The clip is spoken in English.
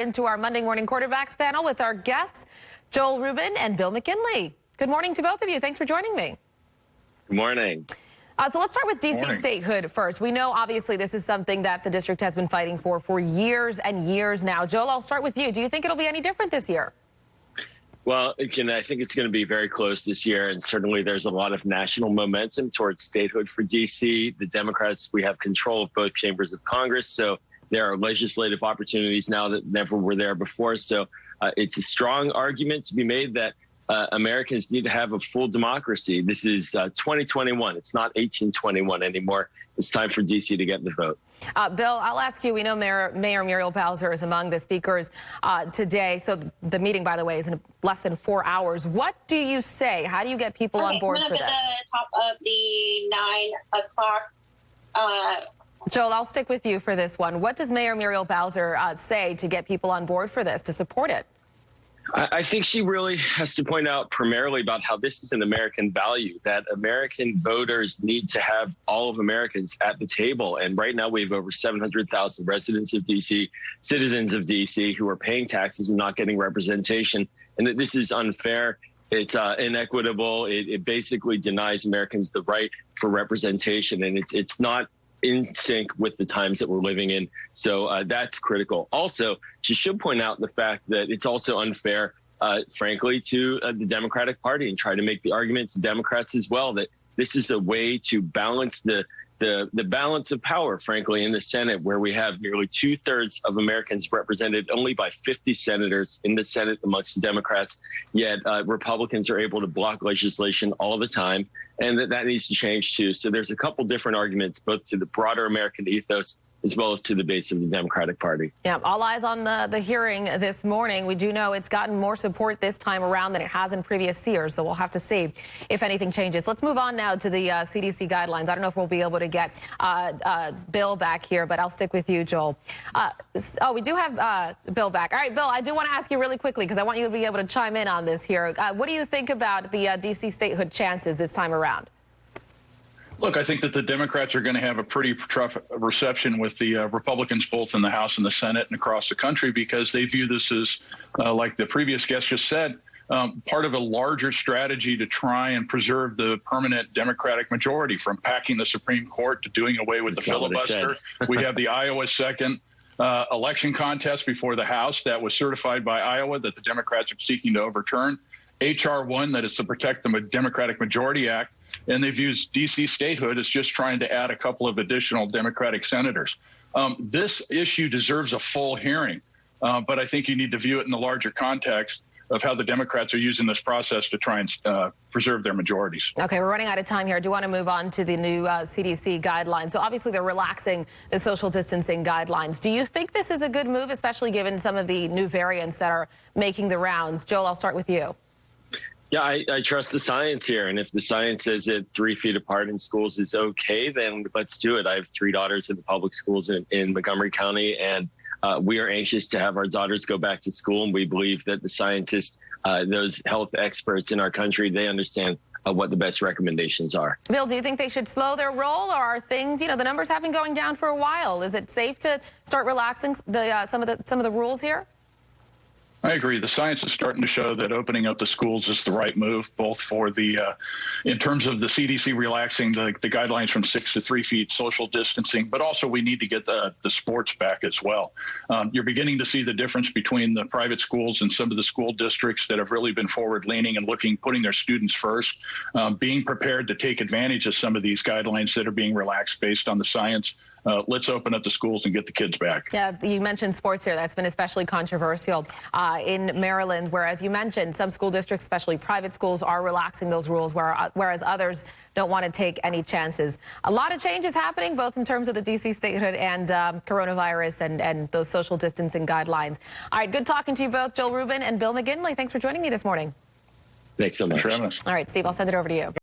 Into our Monday morning quarterbacks panel with our guests, Joel Rubin and Bill McKinley. Good morning to both of you. Thanks for joining me. Good morning. So let's start with D.C. statehood first. We know, obviously, this is something that the district has been fighting for years and years now. Joel, I'll start with you. Do you think it'll be any different this year? Well, I think it's going to be very close this year, and certainly there's a lot of national momentum towards statehood for D.C. The Democrats, we have control of both chambers of Congress, so there are legislative opportunities now that never were there before. So it's a strong argument to be made that Americans need to have a full democracy. This is 2021. It's not 1821 anymore. It's time for D.C. to get the vote. Bill, I'll ask you, we know Mayor Muriel Bowser is among the speakers today. So the meeting, by the way, is in less than 4 hours. What do you say? How do you get people on board for this? At the top of the 9 o'clock. Joel, I'll stick with you for this one. What does Mayor Muriel Bowser say to get people on board for this, to support it? I think she really has to point out primarily about how this is an American value, that American voters need to have all of Americans at the table. And right now we have over 700,000 residents of D.C., citizens of D.C. who are paying taxes and not getting representation, and that this is unfair. It's inequitable. It basically denies Americans the right for representation, and it's not in sync with the times that we're living in. So that's critical. Also, she should point out the fact that it's also unfair, frankly, to the Democratic Party, and try to make the argument to Democrats as well that this is a way to balance the balance of power, frankly, in the Senate, where we have nearly 2/3 of Americans represented only by 50 senators in the Senate amongst the Democrats, yet Republicans are able to block legislation all the time, and that needs to change too. So there's a couple different arguments, both to the broader American ethos as well as to the base of the Democratic Party. Yeah, all eyes on the hearing this morning. We do know it's gotten more support this time around than it has in previous years, so we'll have to see if anything changes. Let's move on now to the CDC guidelines. I don't know if we'll be able to get Bill back here, but I'll stick with you, Joel. We do have Bill back. All right, Bill, I do want to ask you really quickly, because I want you to be able to chime in on this here. What do you think about the D.C. statehood chances this time around? Look, I think that the Democrats are going to have a pretty tough reception with the Republicans, both in the House and the Senate and across the country, because they view this as, like the previous guest just said, part of a larger strategy to try and preserve the permanent Democratic majority, from packing the Supreme Court to doing away with the filibuster. We have the Iowa second election contest before the House that was certified by Iowa that the Democrats are seeking to overturn. H.R. 1, that is to protect the Democratic Majority Act. And they've used D.C. statehood as just trying to add a couple of additional Democratic senators. This issue deserves a full hearing, but I think you need to view it in the larger context of how the Democrats are using this process to try and preserve their majorities. Okay, we're running out of time here. I do want to move on to the new CDC guidelines. So obviously they're relaxing the social distancing guidelines. Do you think this is a good move, especially given some of the new variants that are making the rounds? Joel, I'll start with you. Yeah, I trust the science here. And if the science says that 3 feet apart in schools is okay, then let's do it. I have 3 daughters in the public schools in Montgomery County, and we are anxious to have our daughters go back to school. And we believe that the scientists, those health experts in our country, they understand what the best recommendations are. Bill, do you think they should slow their roll, or are things, the numbers have been going down for a while? Is it safe to start relaxing some of the rules here? I agree. The science is starting to show that opening up the schools is the right move, both for the, in terms of the CDC relaxing the guidelines from 6 to 3 feet social distancing, but also we need to get the sports back as well. You're beginning to see the difference between the private schools and some of the school districts that have really been forward leaning and putting their students first, being prepared to take advantage of some of these guidelines that are being relaxed based on the science. Let's open up the schools and get the kids back. Yeah, you mentioned sports here. That's been especially controversial in Maryland, whereas you mentioned some school districts, especially private schools, are relaxing those rules, whereas others don't want to take any chances. A lot of changes happening, both in terms of the D.C. statehood and coronavirus and those social distancing guidelines. All right, good talking to you both, Joel Rubin and Bill McKinley. Thanks for joining me this morning. Thanks so much. All right, Steve, I'll send it over to you.